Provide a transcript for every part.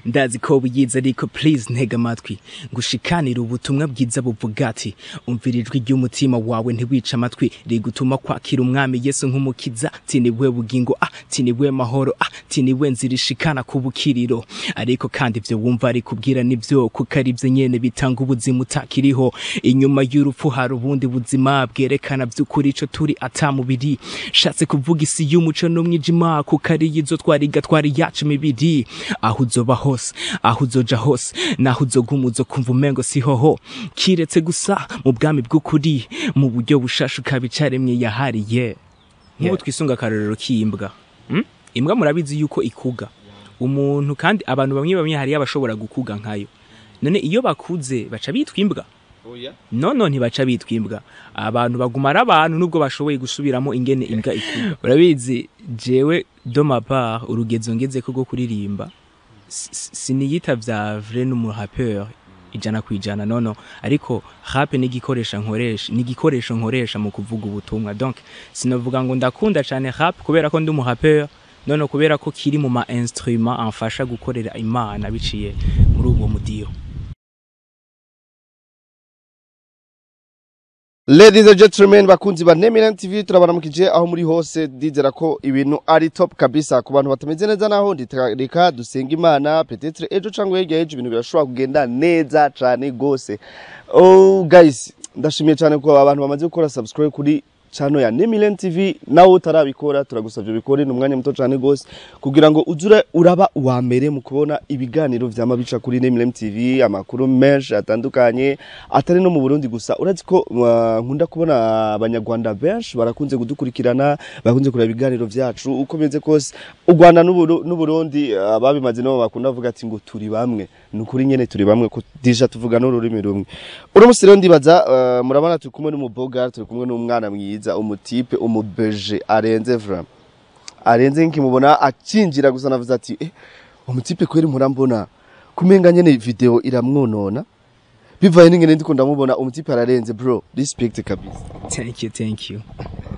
ndazi ko biyiza ariko please ntega amatwi ngushikanira ubutumwa bwiza buvuga ati umvirijwe ry'umutima wawe ntiwica amatwi rigutuma kwakira umwami Yesu nk'umukiza tiniwe bugingo tiniwe mahoro tiniwe nzirishikana ku bukiriro ariko kandi ivyo wumva ari kubwira nivyo kuko ari byo nyene bitanga ubuzima utakiriho inyuma y'urupfu hari ubundi buzima bwerekana by'ukuri ico turi atamubiri shatse kuvuga isi y'umuco n'umwijima kuko ari yizo twari yacu mibiri aho uzoba hose aho uzoja hose naho uzogumuzo kumva umengo sihoho kiretse gusa mu bwami bw'ukuri mu buryo bushashuka bicaremye yahariye nk'ubu twisunga karorero k'imbwa imbwa murabizi yuko ikuga umuntu kandi abantu bamwe hari abashobora gukuga nkayo none iyo bakuze baca bitwa imbwa nono ntibaca bitwa imbwa abantu bagumara abantu nubwo bashoboye gusubiramo ingene imbwa ikuga urabizi jewe de ma part urugezo ngeze ko go kuririmba siniyita vya vrai n'umurapeur ijana kwijana nono ariko rap ni igikoresho nkoresha mu kuvuga ubutumwa donc sinavuga ngo ndakunda cyane rap kubera ko ndi umurapeur nono kubera ko kiri mu ma instrument amfasha gukorera Imana biciye muri ubwo mudiyo. Ladies and gentlemen, bakunzi ba Nemillen TV turabaramukije aho muri hose dizera ko ibintu ari top kabisa ku bantu batameze neza naho reka dusenga Imana peut-être ejo cyangwa hirya y'ejo ibintu birashobora kugenda neza cyane gose. Oh guys, ndashimiye cyane ko abantu bamaze gukora subscribe kuri channel ya Nemillen TV nawo utarabikora turagusavye bikore n'umwanya muto cyane gose kugira ngo uzure uraba uwa mbere mu kubona ibiganiro vyama bica kuri Nemillen TV amakuru menshi atandukanye atari no mu Burundi gusa urazi ko nkunda kubona abanyarwanda benshi barakunze kudukurikirana bakunze kureba ibiganiro vyacu uko bimeze kose u Rwanda n'u Burundi ababimaze no bakunda bavuga ati ngo turi bamwe nukuri nyene turi bamwe ko deja tuvuga no rurimi rumwe uno musiro ndibaza murabana turi kumwe n'umuboga turi kumwe n'umwana mwiza umutipe umubeje arenze vraiment arenze nkimubona akinjira gusa navuze ati umutipe kweri murambona kumenga nyene video iramwonona bivaye n'ingene ndiko ndamubona umutipe ararenze bro respect kabisa. Thank you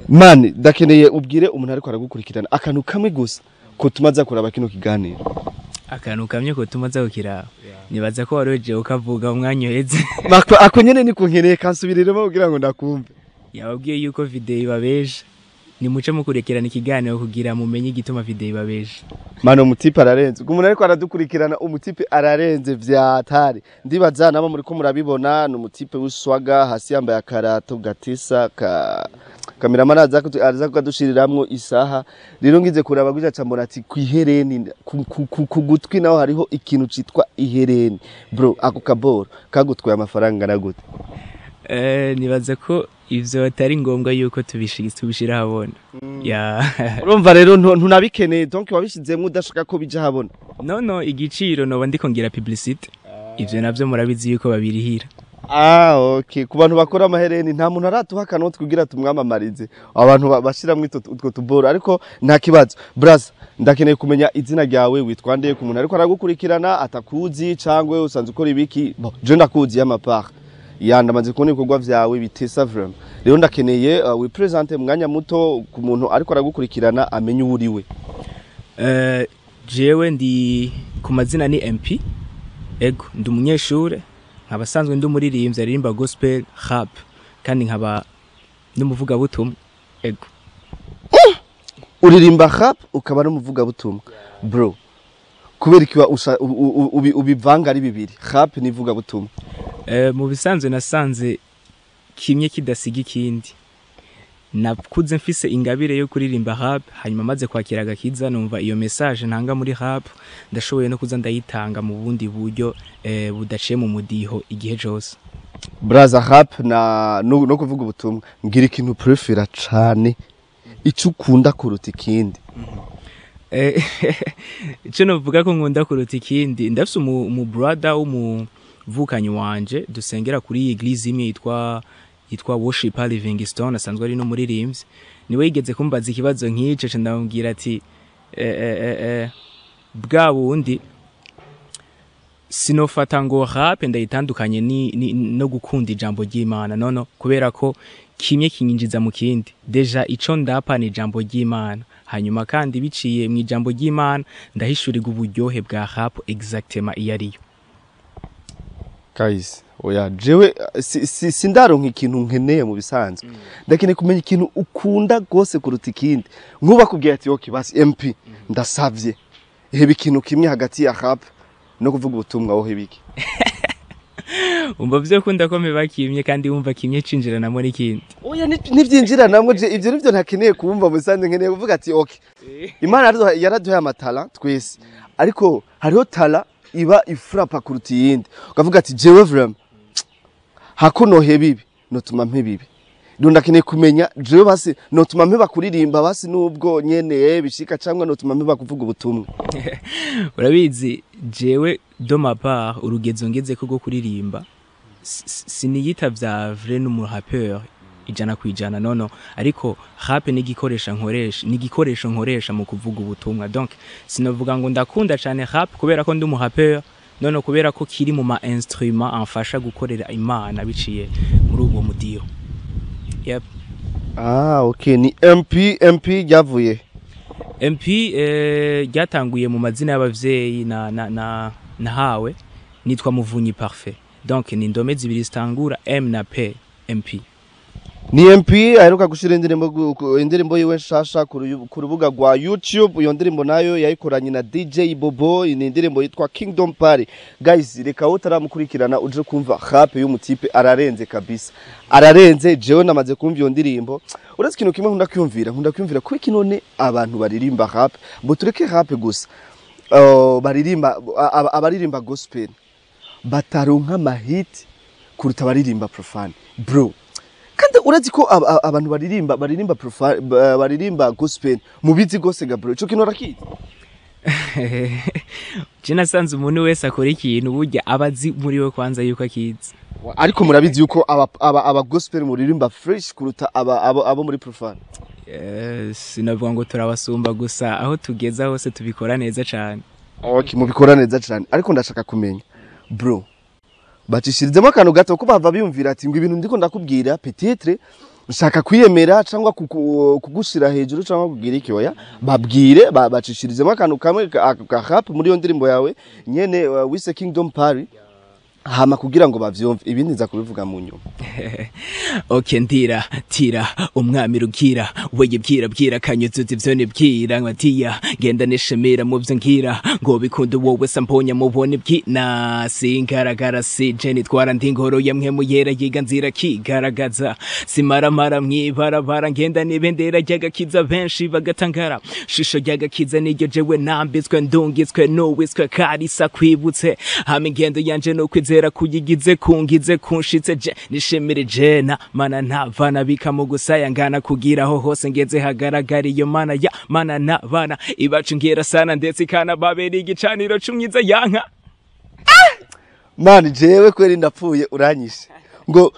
man dakeneye ubwire umuntu ariko aragukurikirana akantu kamwe gusa ko tumaza kuraba kino kiganiro akantu kamye ko tumaza gukira nibaza ko waroje ukavuga umwanya uheze ako nyene niko nkeneye kansubiriremo kugira ngo ndakumve yababwiye yuko video ibabeje ni muce mukurekerana ikiganiro kugira mumenye igituma video ibabeje mano umutipe ararenze umuntu ariko aradukurikirana umutipe ararenze vyatari ndibaza naba muri ko murabibona n'umutipe w'iswaga hasi yambaye akarato gatisa kameraman aza kudushiriramwo isaha rero ngize kuraba guja cambona ati kwihereni ku gutwi naho hariho ikintu citwa ihereni bro ako kaboro kagutwaye amafaranga nagute nibaza ko ivyo atari ngombwa yuko tubishira habona urumva rero ntunabikeneye donc wabishizemwe udashaka ko bija habona no igiciro no bandiko ngira publicité ivyo navyo murabizi yuko babirihira okay ku bantu bakora amahereni nta muntu aratuhakana twugira tumwamamarize abantu bashiramwe utwo tuboro ariko nta kibazo braza ndakeneye kumenya izina ryawe witwa ndeye ku muntu ariko aragukurikirana atakuzi cyangwa usanze ukora ibiki je ndakuzi y'amapart yandamaze kubona ibikorwa vyawe bitesa vraiment rero ndakeneye we presente mwanya muto ku muntu ariko aragukurikirana amenye uriwe. Jewe ndi ku mazina ni MP ego ndi umunyeshure nkabasanzwe ndi umuririmbyi aririmba gospel rap kandi nkaba n'umuvuga butumwa ego uririmba rap ukaba n'umuvuga butumwa bro kubera ikiwa ubivanga ari bibiri rap nivuga butumwa mu bisanzwe nasanze kimye kidasiga ikindi nakuze mfise ingabire yo kuririmba rap hanyuma maze kwakira agakiza numva iyo message ntanga muri rap ndashoboye no kuza ndayitanga mu bundi buryo budaciye mu mudiho igihe cyose braza rap no kuvuga ubutumwa ngira ikintu prefera cyane icyo ukunda kuruta ikindi icyo navuga ko nkunda kuruta ikindi ndafise umu brother w'umuvukanyi wanje dusengera kuri eglise imwe yitwa Worship Livingstone asanzwe ari no muririmbyi niwe yigeze kumbaza ikibazo nk'ico cyo ndamubwira ati bwa bundi sinofata ngo rap ndayitandukanye no gukunda ijambo ry'Imana nono kubera ko kimwe kinyinjiza mu kindi deja ico ndapa ni ijambo ry'Imana hanyuma kandi biciye mu ijambo ry'Imana ndahishurirwa uburyohe bwa rap exactement iyariyo. Guys oya jewe sindaronka ikintu nkeneye mu bisanzwe ndakeneye kumenya ikintu ukunda gose kuruta ikindi nkuba kubwiye ati okay basi MP ndasavye hebe ikintu kimwe hagati ya rap no kuvuga ubutumwa wohe biki. Umva byo kunda ko mebakimye kandi wumva kimye cinjira namo n'ikindi. Oya nivyinjira namwe je ivyo nivyo ntakeneye kumva musanze nkeneye kuvuga ati okay Imana yaraduhaye amatala twese ariko hariho tala iba ifrapa kuruta yindi ukavuga ati jewe vraiment hakuno hebibi notuma mpebibi ndakeneye kumenya jewe basi notuma mpeba kuririmba basi nubwo nyene bishika cyangwa notuma mpeba kuvuga ubutumwa. Urabizi jewe do ma part urugezo ngeze ko kuririmba siniyita vya vrai n'umurapeur ijana kwijana nono ariko rap ni igikoresho nkoresha mu kuvuga ubutumwa donc sinovuga ngo ndakunda cyane rap kubera ko ndi umurapeur nono kubera ko kiri mu ma instrument amfasha gukorera Imana biciye muri uwo mudiho. Yep. Okay ni MP ryavuye MP ryatanguye mu mazina y'abavyeyi na hawe nitwa Muvunyi Parfait donc ni ndome zibiri zitangura M na P MP. Ni MP aheruka gushira indirimbo yiwe nshasha ku rubuga rwa YouTube. Iyo ndirimbo nayo yayikoranye na DJ Bobo, ni indirimbo yitwa Kingdom Party. Guys reka utaramukurikirana uje kumva rap y'umutipe ararenze kabisa. Ararenze jewe namaze kumva iyo ndirimbo. Uretse kintu kimwe nkunda kwiyumvira ko iki none abantu baririmba rap, ngo tureke rap gusa. Abaririmba gospel bataronka mahit kuruta abaririmba profane. Bro kandi urazi ko abantu baririmba gospel mubizi gose ga bro ico kintu rakiti. Jina sanze umuntu wese akora ikintu burya abazi muri we kwanza yuko akizi ariko murabizi yuko aba gospel muririmba fresh kuruta abo muri profane. Sinavuga ngo turabasumba gusa aho tugeza hose tubikora neza cyane. Okay mubikora neza cyane ariko ndashaka kumenya bro bacishirizemo akantu gato ko bava biyumvira ati ngo ibintu ndiko ndakubwira peut-être ushaka kwiyemera cyangwa kugushira hejuru cyangwa kugira iki oya babwire bacishirizemo akantu kamwe ka rap muri yo ndirimbo yawe nyene wise Kingdom Party hama kugira ngo bavyumve ibindi nza kubivuga mu nyuma. Okay tira umwami rugira weye bwira kanyuzuzi ivyo nibwira nkatiya genda nishemera mu byo ngira ngo bikunde wowe samponya mubone bwina singaragara si jeni twara ndingoro yamwe mu yera yiga nzira kigaragaza simaramara mwibarabara ngenda nibendera ryagakiza benshi bagatangara shisho ryagakiza niryo jewe nambitswe ndungitswe n'uwiswe karisa kwibutse hame ngendo yanje no kwizera kuyigize kungize kunshitse je nishemere jena mana ntavana bikamo gusaya ngana kugiraho hose ngeze hagaragara iyo mana nabana ibacu ngera sana ndetse kana babera igicaniro cumyiza yanka. Man jewe kweri ndapfuye uranyishe ngo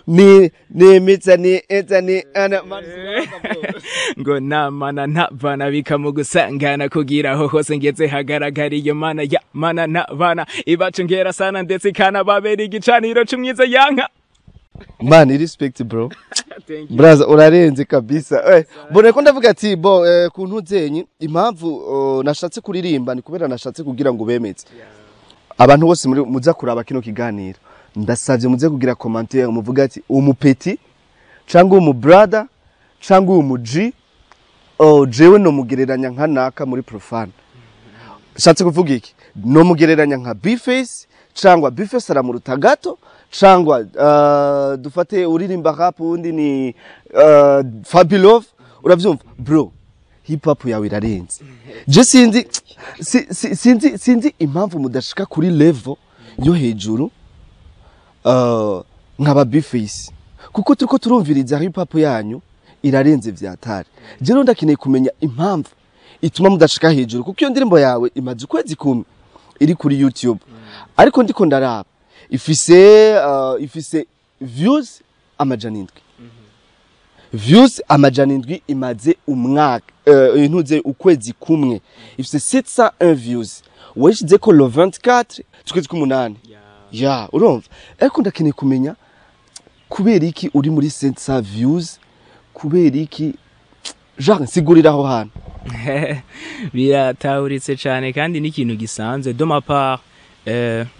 nemitsa ni etani ana ngo namana ntavana bikamo gusangana kugiraho hose ngeze hagaragara iyo mana nabana ibacu ngera sana ndetse kana babera igicaniro cumyiza yanka. Man respect bro. Brother urarenze kabisa. Bone ko ndavuga ati bo kuntu zenyi impamvu nashatse kuririmba ni kubera nashatse kugira ngo bemetse abantu bose muri muza kuraba kino kiganiro ndasavye muze kugira commentaire muvuga ati umupeti cyangwa umu brother cyangwa umu G jewe no mugereranya nka naka muri profane. Shatse kuvuga iki no mugereranya nka B-Face cyangwa B-Face aramuruta gato cyangwa dufate uririmba rap undi ni Fabelove uravyumva bro hip hop yawe irarenze. Je sinzi impamvu mudashika kuri level yo hejuru nkaba B-Face kuko turiko turumviriza hip hop yanyu irarenze vyatari. Je ndo ndakeneye kumenya impamvu ituma mudashika hejuru kuko iyo ndirimbo yawe imaze ukwezi kumwe iri kuri YouTube ariko ndiko ndaraba ifise views amajanindwi. Views amajanindwi imaze umwaka intuze ukwezi kumwe ifise 701 views weshize ko le 24 tukwezi kumunani ya urumva ariko ndakeneye kumenya kubera iki uri muri 700 views kubera iki Jean sigurira aho hantu biratahuritse cyane kandi n'ikintu gisanzwe de ma part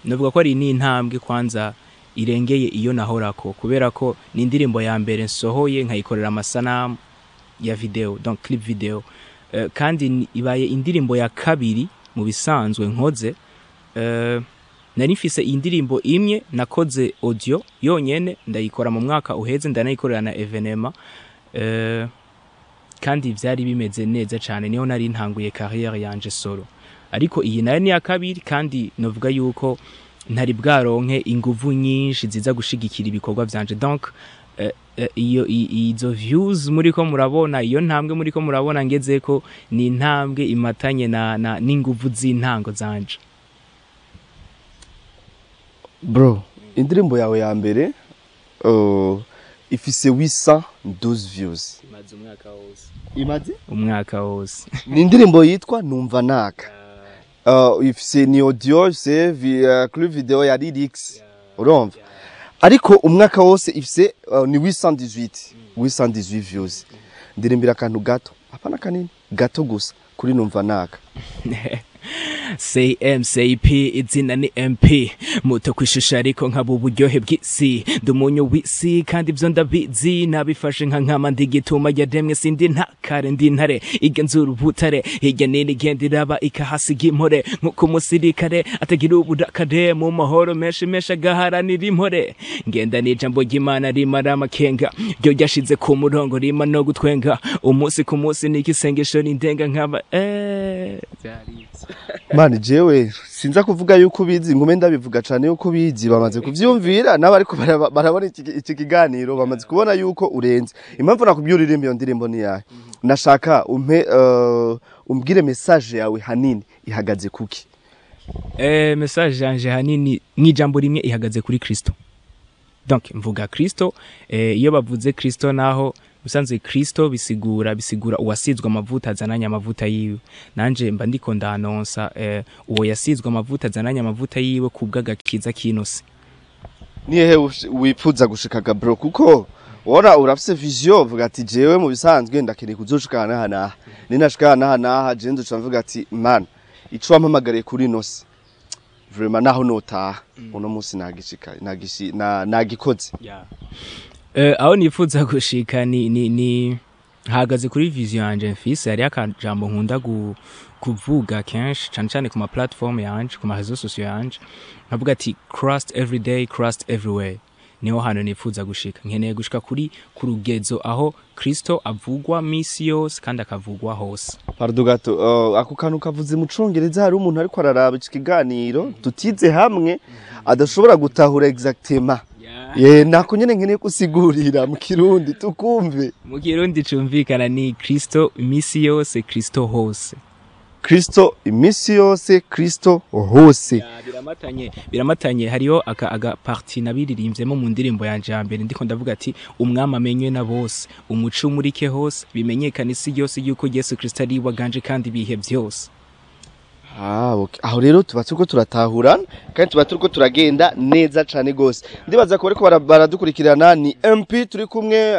navuga ko ari n'intambwe kwanza irengeye iyo nahorako kubera ko ni indirimbo ya mbere nsohoye nkayikorera amasanamu ya video donc clip video kandi ibaye indirimbo ya kabiri mu bisanzwe nkoze nari mfise indirimbo imwe nakoze audio yonyene ndayikora mu mwaka uheze ndanayikorera na evenema kandi vyari bimeze neza cyane niho nari ntanguye carrière yanje solo ariko iyi nayo ni ya kabiri kandi novuga yuko ntari bwaronke inguvu nyinshi ziza gushigikira ibikorwa vyanje donc izo views muriko murabona iyo ntambwe muriko murabona ngeze ko ni intambwe imatanye na n'inguvu z'intango zanje bro indirimbo yawe ya mbere ifise 812 views imaze umwaka wose umwaka wose ni indirimbo yitwa numva naka ifise ni audio c'est clip video ya lyrics urumva ariko umwaka wose ifise ni 818 views ndirimbira akantu gato apana kanini gato gusa kuri numva naka say M say P izina ni MP muto kwishusha ariko nkabo uburyohe bw'isi ndumunyo w'isi kandi byo ndabizi nabifashe nkama ndigituma yademwe sindi ntakare ndi ntare igenzura ubutare hirya nini gendiraba ikahasiga impore nkuko musirikare atagira uburakade mu mahoro menshi agaharanira impore ngenda n'ijambo ry'Imana rimara amakenga ryo ryashize ku murongo rima no gutwenga umunsi ku munsi n'ikisengesho n'indenga nkaba mani jewe sinza kuvuga yuko bizi ngume ndabivuga cyane yuko bizi bamaze kuvyumvira nabo ariko barabona iki kiganiro bamaze kubona yuko urenze impamvu nakubyuririmba iyo ndirimbo ni yahe nashaka umbwire message yawe hanini ihagaze kuki message yanje hanini n'ijambo rimwe ihagaze kuri Kristo donc mvuga Kristo iyo bavuze Kristo naho usanzwe Kristo bisigura uwasizwe amavuta azananye amavuta yiwe nanje mba ndiko ndanonsa uwo yasizwe amavuta azananye amavuta yiwe kubw'agakiza kinose nihe wipfuza gushikaga bro kuko ora urafise vision uvuga ati jewe mu bisanzwe ndakeneye kuzoshikana hana ninashikana hana je nducavuga ati man ico wampamagariye kuri nose vraiment naho notaha uno munsi nagishika nagikoze aho nifuza gushika ni hagaze kuri vision yanje mfise ari akajambo nkunda kuvuga kenshi cyane ku ma platform yanje ku ma réseaux sociaux yanje nkavuga ati Christ every day Christ everywhere niho hano nifuza gushika nkeneye gushika kuri kurugezo aho Kristo avugwa misi yose kandi akavugwa hose pardon gato ako kantu kavuze mu congereza hari umuntu ariko araraba iki kiganiro tutize hamwe adashobora gutahura exactement nako nyene nkeneye kusigurira mu kirundi tukumve mu kirundi cumvikana ni Kristo misi yose Kristo hose Kristo imisi yose Kristo hose biramatanye hariyo aga parti nabiririmvyemo mu ndirimbo yanje ya mbere ndiko ndavuga ati umwami amenywe na bose umuco umurike hose bimenyekana isi yose yuko Yesu Kristo ari waganje kandi bihe byose okay. Aho rero tuba turiko turatahurana kandi tuba turiko turagenda neza cane gose ndibaza ko bariko baradukurikirana ni MP turi kumwe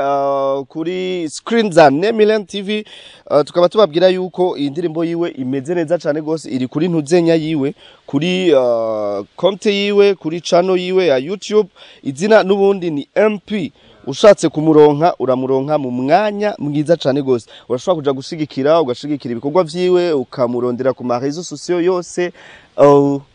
kuri screen za Nemillen TV tukaba tubabwira yuko indirimbo yiwe imeze neza cane gose iri kuri ntuzenya yiwe kuri konte yiwe kuri channel yiwe ya YouTube izina nubundi ni MP ushatse kumuronka uramuronka mu mwanya mwiza cyane gose urashobora kuja gushigikira ugashigikira ibikorwa vyiwe ukamurondera ku ma réseaux sociaux yose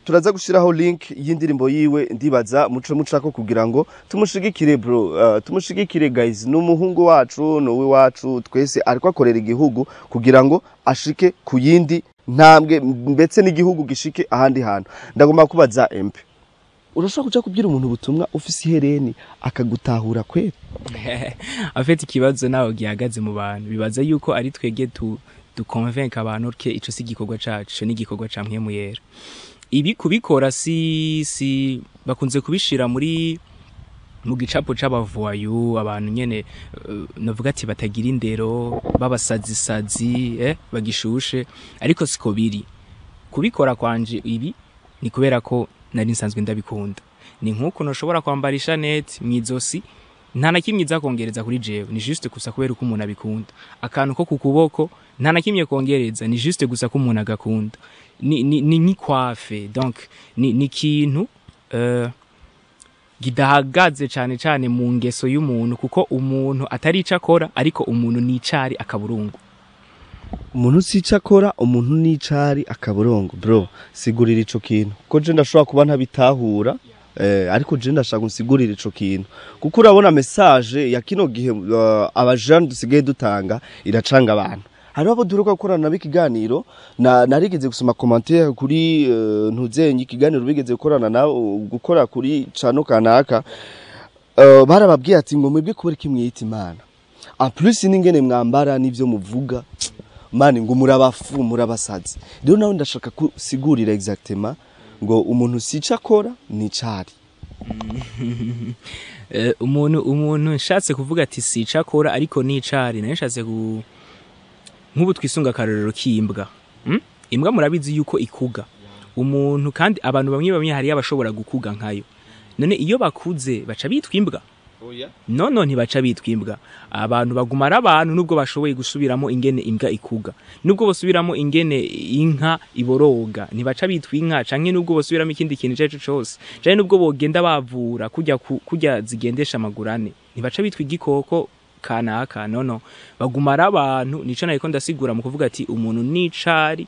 turaza gushiraho link y'indirimbo yiwe ndibaza mucako kugira ngo tumushigikire bro tumushigikire guys n'umuhungu wacu nowe wacu twese ariko akorera igihugu kugira ngo ashike ku yindi ntambwe mbetse n'igihugu gishike ahandi hantu ndagomba kubaza MP urashobora kuja kubwira umuntu ubutumwa ufise ihereni akagutahura kwera afite ikibazo naho gihagaze mu bantu bibaza yuko ari twege dukonvenka abantu ke ico si gikorwa cacu ni gikorwa ca Mwemuyera ibi kubikora si bakunze kubishira mu gicapo c'abavoyu abantu nyene navuga ati batagira indero babasazi bagishushe ariko siko biri kubikora kwanje ibi ni kubera ko nari nsanzwe ndabikunda ni nkuko noshobora kwambara ishanete mwizosi nta na kimwe iza kongereza kuri jewe ni juste gusa kubera uko umuntu abikunda akantu ko ku kuboko nta na kimwe kongereza ni juste gusa ko umuntu agakunda ni nk'ikwafe donc ni ikintu gidahagaze cyane mu ngeso y'umuntu kuko umuntu atari ico akora ariko umuntu ni icari akaburungu. Umuntu si ico akora umuntu ni icari akaburungu. Bro sigurira ico kintu ko je ndashobora kuba ntabitahura ariko je ndashaka unsigurira ico kintu kuko urabona message ya kino gihe abajane dusigaye dutanga iracanga abantu. Hari abo duruka gukorana n'ikiganiro narigeze gusoma commentaire kuri ntuzenye ikiganiro bigeze gukorana nawo gukora kuri cano kanaka barababwiye ati ngo mwebwe kubera kimwita Imana en plus n'ingene mwambara n'ivyo muvuga mani ngo murabafu murabasazi. Rero nawe ndashaka kusigurira exactement ngo umuntu sica akora ni cari umuntu nshatse kuvuga ati sica akora ariko ni cari nayo nshatse nk'ubu twisunga karorero k'imbwa imbwa murabizi yuko ikuga umuntu kandi abantu bamwe hari abashobora gukuga nkayo none iyo bakuze baca bitwa imbwa nono ntibaca bitwa imbwa abantu bagumara abantu nubwo bashoboye gusubiramo ingene imbwa ikuga nubwo bosubiramo ingene inka iboroga ntibaca bitwa inka canke nubwo bosubiramo ikindi kintu cyacu cyose cyane nubwo bogenda bavura kujya zigendesha amagurane ntibaca bitwa igikoko kanaka nono bagumara abantu nico nayiko ndasigura mu kuvuga ati umuntu nicari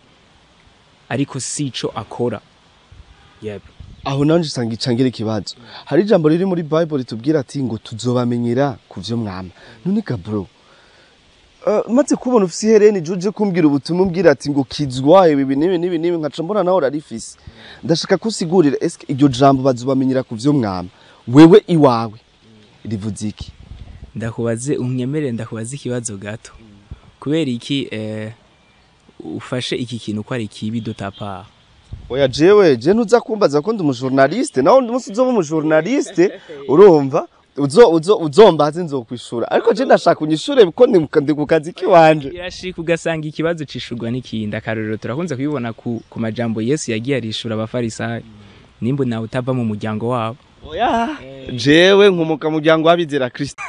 ariko sico akora yebe aho nanje usanga icangire kibazo. Hari ijambo riri muri Bible ritubwira ati ngo tuzobamenyera kuvyo mwama. None ka bro maze kubona ufisi hereni juje kumbwira ubutumwa umbwira ati ngo kizwaye ibi nibi nkaca mbona naho rarifise. Ndashaka kusigurira eske iryo jambo bazobamenyera kuvyo mwama wewe iwawe rivuze iki? Ndakubaze unyemere ndakubaze ikibazo gato kubera iki ufashe iki kintu ko ari kibi dotapa. Oya je ntuza kumbaza ko ndi umujournaliste naho umunsi uzoba umujournaliste urumva uzombaze nzokwishura ariko je ndashaka unyishure biko ndi ku kazi kiwanje. Irashika ugasanga ikibazo cishurwa n'ikindi akarorero turakunze kubibona ku majambo Yesu yagiye arishura abafarisayo nimba nawe utava mu muryango wabo. Oya jewe nkumuka muryango wabizera Kristo.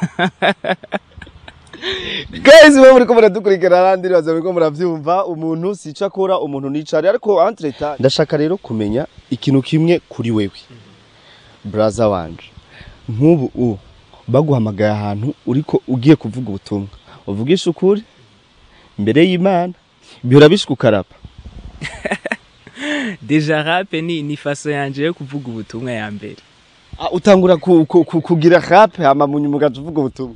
Guys we muri ko muradukurikira arandi baza muri ko muravyumva umuntu sica akora umuntu nicari ariko entre temps ndashaka rero kumenya ikintu kimwe kuri wewe brother wanje nk'ubu baguhamagaye ahantu uriko ugiye kuvuga ubutumwa uvugisha ukuri imbere y'Imana bihora bishikukarapa. Deja rap ni façon yanje yo kuvuga ubutumwa ya mbere. Utangura kugira rap hama munyumuga tuvuga ubutumwa.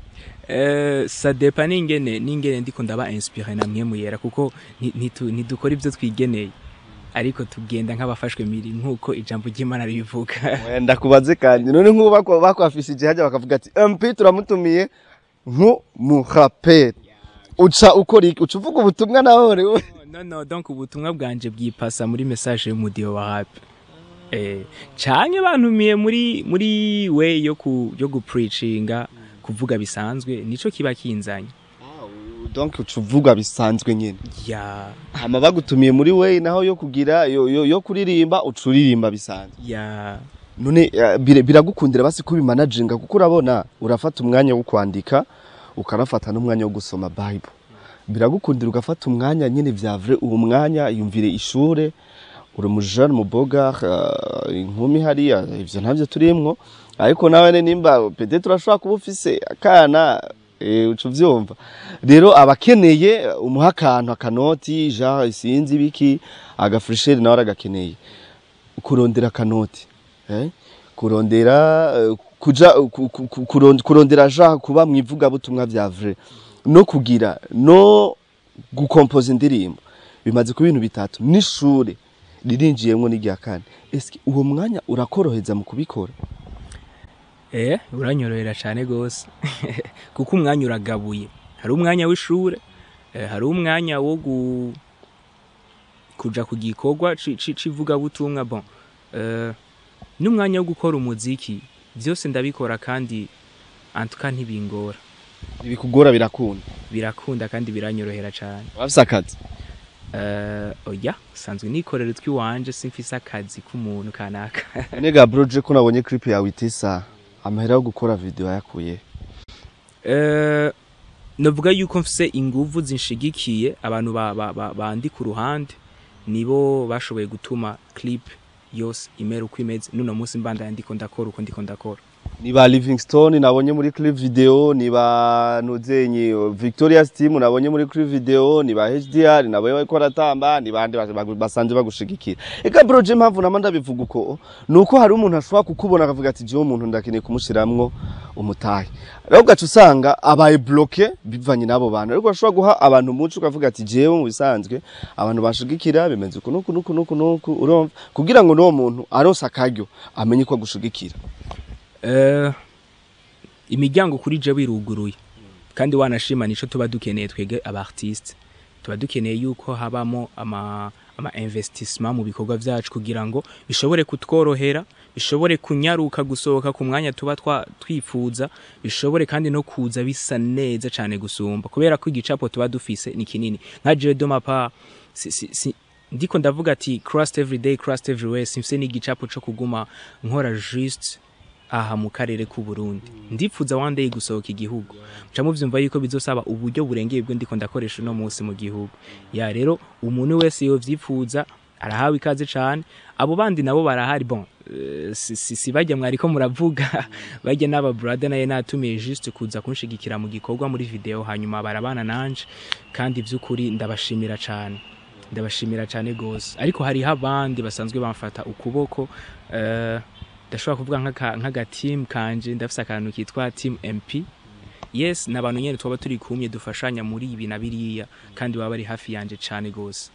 Ça dépend n'ingene ndiko ndaba inspiré na mwe muyera kuko ntidukora ibyo twigeneye ariko tugenda nk'abafashwe miri nkuko ijambo ry'Imana ribivuga. Wenda kubaze kandi none nk'ubu bakwafishije hajya bakavuga ati MP turamutumiye nk'umuhaperi uca ukora uca uvuga ubutumwa naho rewe. No donc ubutumwa bwanje bwipasa muri message y'umudiyo wa rap. Canke bantumiye muri way yo gupreachinga kuvuga bisanzwe nico kiba kinzanye. Donc ucuvuga bisanzwe nyene. Ya. Hama bagutumiye muri way naho yo kugira yo kuririmba ucuririmba bisanzwe. Ya. None biragukundira basi kubi managinga kuko urabona urafata umwanya wo kwandika ukarafata n'umwanya wo gusoma Bible. Biragukundira ugafata umwanya nyene vya vrai uwo mwanya yumvire ishure uri mujane mu boga inkumi hariya ivyo ntavyo turimwo ariko nawe nimba peut-être urashobora kuba ufise akana ucuvyumva rero abakeneye umuhakantu akanoti ja isinzi biki agafresher nawe aragakeneye kurondera kanoti kurondera kuja kurondera ja kuba mwivuga butumwa vya vrai no kugira no gukompoza indirimbo bimaze ku bintu bitatu n'ishure ririnjiyemwo n'irya kane. Eske uwo mwanya urakoroheza mu kubikora? Uranyorohera cyane gose kuko umwanya uragabuye hari umwanya w'ishure hari umwanya wo kuja ku gikorwa civuga butumwa bon n'umwanya wo gukora umuziki byose ndabikora kandi antuka ntibingora. Ibikugora birakunda kandi biranyorohera cyane. Wafise akazi? Oya sanzwe nikorera twiwanje simfise akazi k'umuntu kanaka. Nega broje ko nabonye clip yawe itesa amahera yo gukora video yakuye. Navuga yuko mfise inguvu zinshigikiye abantu bandi ku ruhande nibo bashoboye gutuma clip yose imera uko imeze nuno munsi mbanda ndiko ndakora uko ndiko ndakora. Niba Livingstone nabonye muri clip video, niba Nuzenyi Victoria's team nabonye muri clip video, niba HDR nabonye bariko baratamba, nibandi basanje bagushigikira. Eka projet mpamvu namanda bivuga uko nuko hari umuntu ashobora kukubona akavuga ati je umuntu ndakeneye kumushiramwo umutahe. Rero gacu usanga abaye bloqué bivanye nabo bantu. Ariko ashobora guha abantu muco ukavuga ati jewe mu bisanzwe abantu bashigikira bimeze uko nuko urumva kugira ngo no muntu aronsa akaryo amenye ko gushigikira. Imiryango kuri je biruguruye kandi wanashima nico tuba dukeneye twege abartiste tuba dukeneye yuko habamo ama investissement mu bikorwa vyacu kugira ngo bishobore kutworohera bishobore kunyaruka gusohoka ku mwanya tuba twifuza bishobore kandi no kuza bisa neza cyane gusumba kubera ko igicapo tuba dufise ni kinini nka je de mapa ndiko ndavuga ati crust every day crust everywhere simfise ni igicapo cyo kuguma nkora juste aha mu karere ku Burundi ndifuza one day gusohoka igihugu muca muvyumva yuko bizosaba uburyo burengeye bwo ndiko ndakoresha no munsi mu gihugu ya rero umuntu wese yo vyifuza arahawe ikaze cyane abo bandi nabo barahari bon si bajya mwariko muravuga bajya n'aba brother naye natumiye juste kuza kunshigikira mu gikorwa muri video hanyuma barabana nanje kandi vy'ukuri ndabashimira cyane gose ariko hari abandi basanzwe bamfata ukuboko ndashobora kuvuga nk'aga team kanje ndafise akantu kitwa team MP yes nabantu nyene twaba turi kumye dufashanya muri ibi na biriya kandi baba bari hafi yanje cyane gose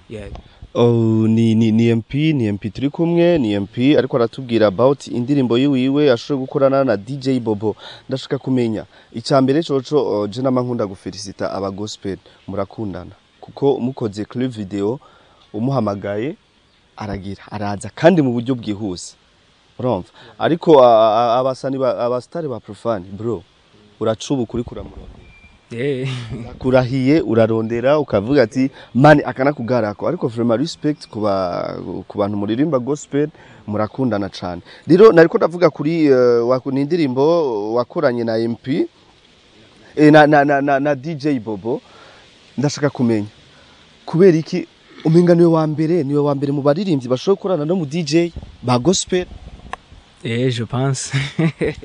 yeah. Ni MP turi kumwe ni MP ariko aratubwira about indirimbo yiwiwe ashoboye gukorana na DJ Bobo ndashaka kumenya icambere coco je namankunda gufelicita aba gospel murakundana kuko mukoze clip video umuhamagaye araza kandi mu buryo bwihuse urumva ariko abastari ba profane bro uracuba kuri kuramurondera kurahiye urarondera ukavuga ati mani akana kugarako ariko vraiment respect ku bantu muririmba gospel murakundana cyane rero nariko ndavuga kuri nindirimbo wakoranye na MP na DJ Bobo ndashaka kumenya kubera iki umenga niwe wa mbere mu baririmbyi bashobora gukorana no mu DJ ba gospel. Je pense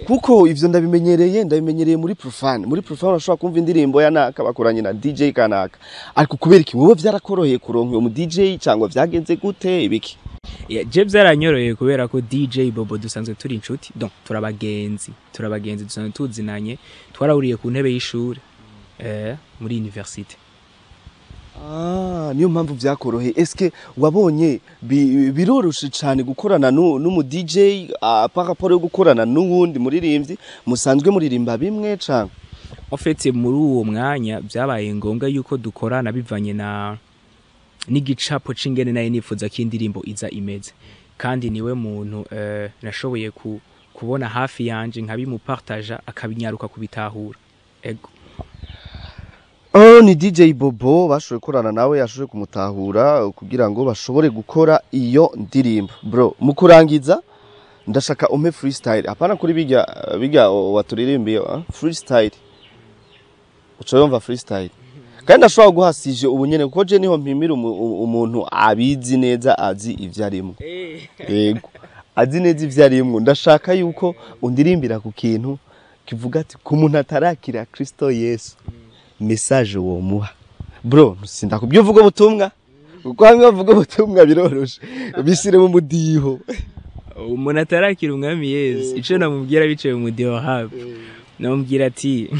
kuko ivyo ndabimenyereye muri profane urashobora kumva indirimbo ya naka bakoranye na DJ kanaka ariko kubera iki wowe vyarakoroheye kuronka mu DJ cyangwa vyagenze gute ibiki je byaranyoroheye kubera ko DJ Bobo dusanzwe turi inshuti donc turabagenzi dusanzwe tuzinanye twarahuriye ku ntebe y'ishuri muri university. Niyo mpamvu vyakoroheye eske wabonye biroroshe cyane gukorana n'umu DJ par rapport yo gukorana n'uwundi muririmbyi musanzwe muririmba bimwe cyane en fait muri uwo mwanya byabaye ngombwa yuko dukorana bivanye n'igicapo c'ingene naye nifuza kindirimbo iza imeze kandi niwe muntu nashoboye kubona hafi yanje nkabimupartager akabinyaruka kubitahura ego. Ni DJ Bobo bashoboye korana nawe yashoboye kumutahura kugira ngo bashobore gukora iyo ndirimbo bro mukurangiza ndashaka umpe freestyle apana kuri bijya waturirimbiye freestyle ucoyumva freestyle kandi ashobora guhasije ubunyene kuko je niho mpimira umuntu abizi neza azi ivyarimo yego azi neza ivyarimo ndashaka yuko undirimbira ku kintu kivuga ati ku muntu atarakira Kristo Yesu message wo muha bro sinda kubyuvuga ubutumwa kuko hamwe bavuga ubutumwa biroroshe bisire mu mudiho umuntu atarakira umwami Yesu ico namubwira bicaye mu mudiho hafi namubwira ati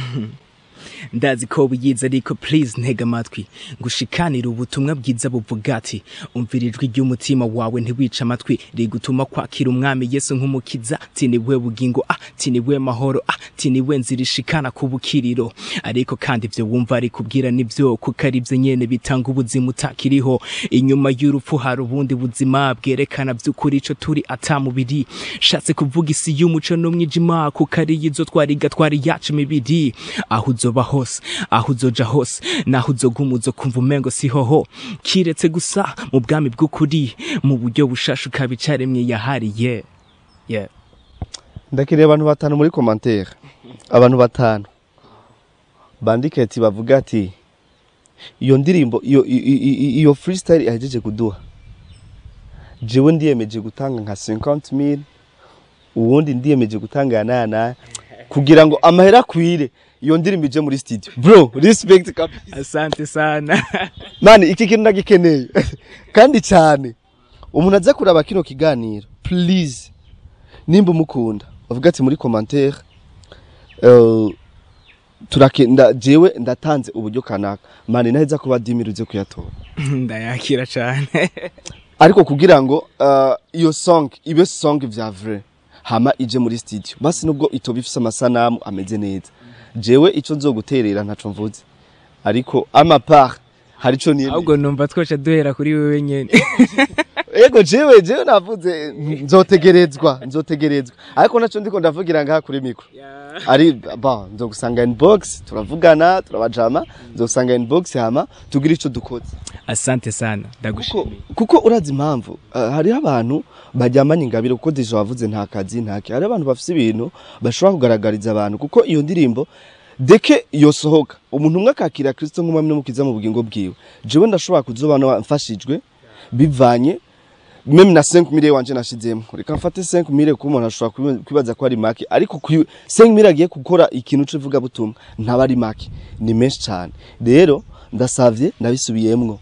ndazi ko buyiza ariko please ntega amatwi ngushikanira ubutumwa bwiza buvuga ati umvirijwe ry'umutima wawe ntiwica amatwi rigutuma kwakira umwami Yesu nk'umukiza tiniwe bugingo tiniwe mahoro tiniwe nzirishikana ku bukiriro ariko kandi ivyo wumva ari kubwira nivyo kuko ari byo nyene bitanga ubuzima utakiriho inyuma y'urupfu hari ubundi buzima bwerekana by'ukuri ico turi atamubiri shatse kuvuga isi y'umuco n'umwijima kuko ari yizo twari yacu mibiri aho uzoba hose aho uzoja hose naho uzogumuzo kumva umengo sihoho kiretse gusa mu bwami bw'ukuri mu buryo bushasha ukabicaremye yahariye ndakiriye abantu batanu muri commentaire abantu batanu bandike ati bavuga ati iyo ndirimbo iyo freestyle yahejeje kuduha jewe ndiyemeje gutanga nka 50,000 uwundi ndiyemeje gutanga nana kugira ngo amahera kwire iyo ndirimbo ije muri studio bro respect kabisa asante sana mani iki kintu nagikeneye kandi cyane umuntu aza kuraba kino kiganiro please nimba mukunda bavuga ati muri commentaire turakenda jewe ndatanze uburyo kanaka mani naheza kuba dimiruze kuyatora ndayakira cyane ariko kugira ngo iyo song ibe song vya vrai hama ije muri studio basi nubwo itobifise amasanamu ameze neza jewe ico nzoguterera ntaco mvuze ariko ama part harico niye ahubwo numva twoca duhera kuri wewe nyene ego jewe navuze nzotegerezwa ariko naco ndiko ndavugira ngaha kuri mikro ari ba nzogusanga inbox turavugana turabajama nzosanga inbox hama tugira ico dukoze asante sana ndagushimiye kuko urazi impamvu hari abantu bajyamanye ingabire kuko deje wavuze nta kazi ntake hari abantu bafise ibintu bashobora kugaragariza abantu kuko iyo ndirimbo deke yosohoka umuntu umwe akakira Kristo nk'umwami n'umukiza mu bugingo bwiwe jewe ndashobora kuzobana mfashijwe bivanye meme na 5,000 wanje nashizemo reka mfate 5,000 ku muntu ashobora kwibaza ko ari make ariko 5,000 agiye gukora ikintu civuga butumwa ntaba ari make ni menshi cyane rero ndasavye ndabisubiyemwo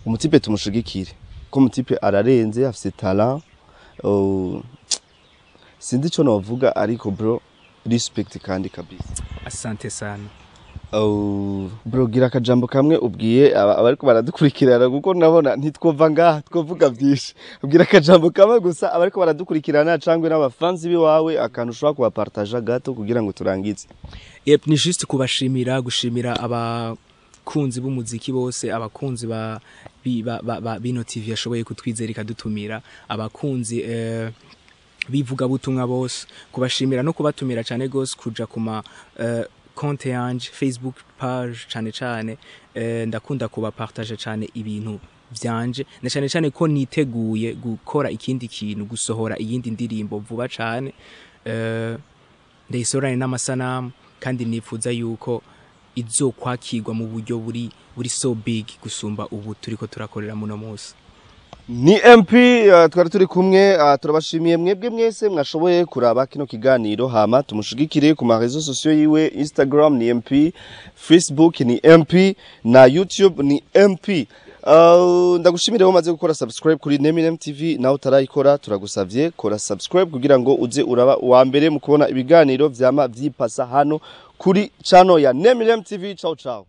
umutipe tumushigikire ko umutipe ararenze afise talent sindi cyo navuga ariko bro respect kandi kabisa asante sana bro gira akajambo kamwe ubwiye abariko baradukurikirana kuko nabona ntitwova ngaha twovuga byinshi ubwira akajambo kamwe gusa abariko baradukurikirana cangwe n'abafanzi biwawe akantu ushobora kubapartager gato kugira ngo turangize ni juste kubashimira gushimira abakunzi b'umuziki bose abakunzi ba bino TV yashoboye kutwizera ikadutumira abakunzi bivuga butumwa bose kubashimira no kubatumira cyane gose kuja kuma konte yanje Facebook page cyane ndakunda kuba partage cyane ibintu byanje na cyane ko niteguye gukora ikindi kintu gusohora iyindi ndirimbo vuba cyane ndayisorane n'amasanamu kandi nifuza yuko izokwakirwa mu buryo buri so big gusumba ubu turiko turakorera muno munsi ni MP twari turi kumwe turabashimiye mwebwe mwese mwashoboye kuraba kino kiganiro hama tumushigikire ku ma réseaux sociaux yiwe Instagram ni MP Facebook ni MP na YouTube ni MP ndagushimire wo maze gukora subscribe kuri Nemillen TV naho utarayikora turagusavye kora subscribe kugira ngo uze uraba wa mbere mu kubona ibiganiro vyama vyipasa hano kuri channel ya Nemillen TV ciao